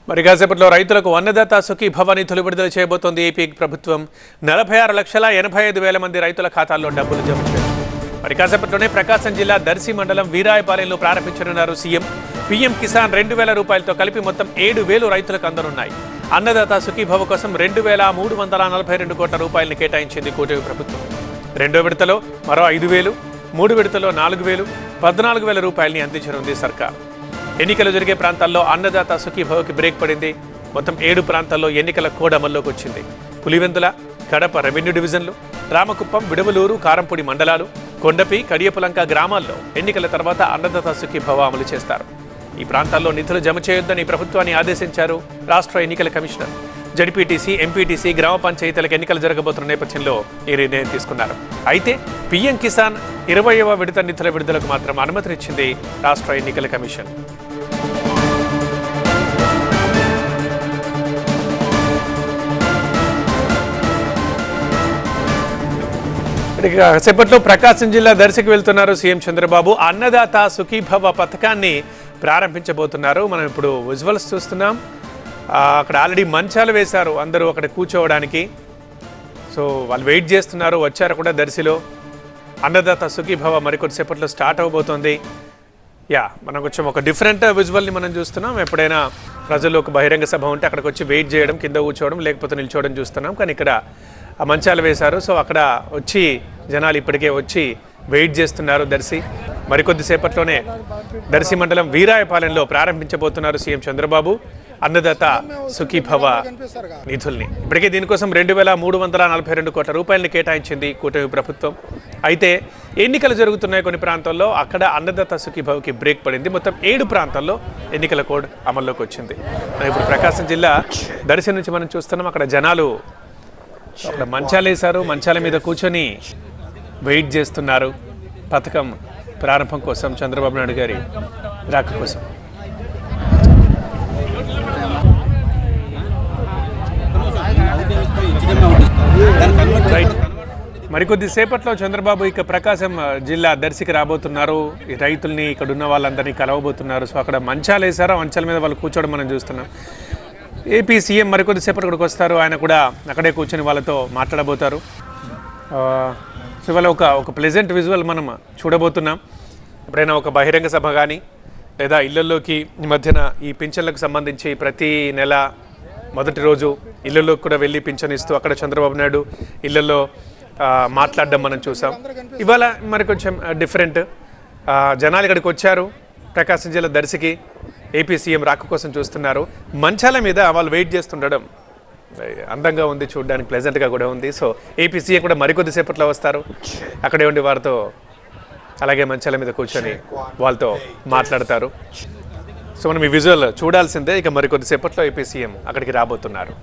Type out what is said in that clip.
మరి కాసేపట్లో రైతులకు అన్నదాత సుఖీభవ నిధులు విడుదల చేయబోతోంది ఏపీ ప్రభుత్వం. 46,85,000 మంది రైతుల ఖాతాల్లో డబ్బులు జమ చేశారు. మరి కాసేపట్లోనే ప్రకాశం జిల్లా దర్శి మండలం వీరాయపాలెంలో ప్రారంభించనున్నారు సీఎం. పీఎం కిసాన్ 2,000 రూపాయలతో కలిపి మొత్తం 7,000 రైతులకు అందనున్నాయి. అన్నదాత సుఖీభవ కోసం 2,342 కోట్ల రూపాయలను కేటాయించింది కూటమి ప్రభుత్వం. రెండో విడతలో మరో 5,000, మూడు విడతలో 4,000, 14,000 రూపాయలని అందించనుంది సర్కార్. ఎన్నికలు జరిగే ప్రాంతాల్లో అన్నదాత సుఖీభవకి బ్రేక్ పడింది. మొత్తం 7 ప్రాంతాల్లో ఎన్నికల కోడ్ అమల్లోకి వచ్చింది. పులివెందుల, కడప రెవెన్యూ డివిజన్లు, రామకుప్పం, విడవలూరు, కారంపూడి మండలాలు, కొండపి, కడియపులంక గ్రామాల్లో ఎన్నికల తర్వాత అన్నదాత సుఖీభవ అమలు చేస్తారు. ఈ ప్రాంతాల్లో నిధులు జమ చేయొద్దని ప్రభుత్వాన్ని ఆదేశించారు రాష్ట్ర ఎన్నికల కమిషనర్. జడ్పీటీసీ, ఎంపీటీసీ, గ్రామ పంచాయతీలకు ఎన్నికలు జరగబోతున్న నేపథ్యంలో ఈ నిర్ణయం తీసుకున్నారు. అయితే పీఎం కిసాన్ 20వ విడత నిధుల విడుదలకు మాత్రం అనుమతినిచ్చింది రాష్ట్ర ఎన్నికల కమిషన్. సేపట్లో ప్రకాశం జిల్లా దర్శికి వెళ్తున్నారు సీఎం చంద్రబాబు. అన్నదాత సుఖీభవ పథకాన్ని ప్రారంభించబోతున్నారు. మనం ఇప్పుడు విజువల్స్ చూస్తున్నాం. అక్కడ ఆల్రెడీ మంచాలు వేశారు అందరూ అక్కడ కూర్చోవడానికి. సో వాళ్ళు వెయిట్ చేస్తున్నారు. వచ్చారు కూడా దర్శిలో. అన్నదాత సుఖీభవ మరికొద్దిసేపట్లో స్టార్ట్ అవబోతోంది. మనం కొంచెం ఒక డిఫరెంట్ విజువల్ని మనం చూస్తున్నాం. ఎప్పుడైనా ప్రజల్లో ఒక బహిరంగ సభ ఉంటే అక్కడికి వచ్చి వెయిట్ చేయడం, కింద కూర్చోవడం, లేకపోతే నిల్చోవడం చూస్తున్నాం. కానీ ఇక్కడ మంచాలు వేశారు. సో అక్కడ వచ్చి జనాలు ఇప్పటికే వచ్చి వెయిట్ చేస్తున్నారు దర్శి. మరికొద్దిసేపట్లోనే దర్శి మండలం వీరాయపాలెంలో ప్రారంభించబోతున్నారు సీఎం చంద్రబాబు అన్నదాత సుఖీభవ నిధుల్ని. ఇప్పటికే దీనికోసం 2,342 కోట్ల రూపాయలని కేటాయించింది కూటమి ప్రభుత్వం. అయితే ఎన్నికలు జరుగుతున్నాయి కొన్ని ప్రాంతాల్లో. అక్కడ అన్నదాత సుఖీభవకి బ్రేక్ పడింది. మొత్తం 7 ప్రాంతాల్లో ఎన్నికల కోడ్ అమల్లోకి వచ్చింది. ఇప్పుడు ప్రకాశం జిల్లా దర్శి నుంచి మనం చూస్తున్నాం. అక్కడ జనాలు అక్కడ మంచాలు వేశారు. మంచాల మీద కూర్చొని వెయిట్ చేస్తున్నారు పథకం ప్రారంభం కోసం, చంద్రబాబు నాయుడు గారి రాక కోసం. రైట్, మరికొద్ది సేపట్లో చంద్రబాబు ఇక ప్రకాశం జిల్లా దర్శికి రాబోతున్నారు. ఈ రైతుల్ని, ఇక్కడ ఉన్న వాళ్ళందరినీ కలవబోతున్నారు. సో అక్కడ మంచాలు వేశారు. మంచాల మీద వాళ్ళు కూర్చోవడం మనం చూస్తున్నాం. ఏపీ సీఎం మరికొద్దిసేపటి ఇక్కడికి వస్తారు. ఆయన కూడా అక్కడే కూర్చొని వాళ్ళతో మాట్లాడబోతారు. సో ఇవాళ ఒక ప్లెజెంట్ విజువల్ మనం చూడబోతున్నాం. ఎప్పుడైనా ఒక బహిరంగ సభ కానీ లేదా ఇళ్లలోకి ఈ మధ్యన ఈ పింఛన్లకు సంబంధించి ప్రతి నెల మొదటి రోజు ఇళ్లలోకి కూడా వెళ్ళి పింఛన్ ఇస్తూ అక్కడ చంద్రబాబు నాయుడు ఇళ్లలో మాట్లాడడం మనం చూసాం. ఇవాళ మరి కొంచెం డిఫరెంట్. జనాలు ఇక్కడికి వచ్చారు. ప్రకాశం జిల్లా దర్శికి ఏపీ సీఎం రాక కోసం చూస్తున్నారు. మంచాల మీద వాళ్ళు వెయిట్ చేస్తుండడం అందంగా ఉంది, చూడడానికి ప్లెజెంట్గా కూడా ఉంది. సో ఏపీ సీఎం కూడా మరికొద్దిసేపట్లో వస్తారు. అక్కడే ఉండి వారితో అలాగే మంచాల మీద కూర్చొని వాళ్ళతో మాట్లాడతారు. సో మనం ఈ విజువల్ చూడాల్సిందే. ఇక మరికొద్దిసేపట్లో ఏపీ సీఎం అక్కడికి రాబోతున్నారు.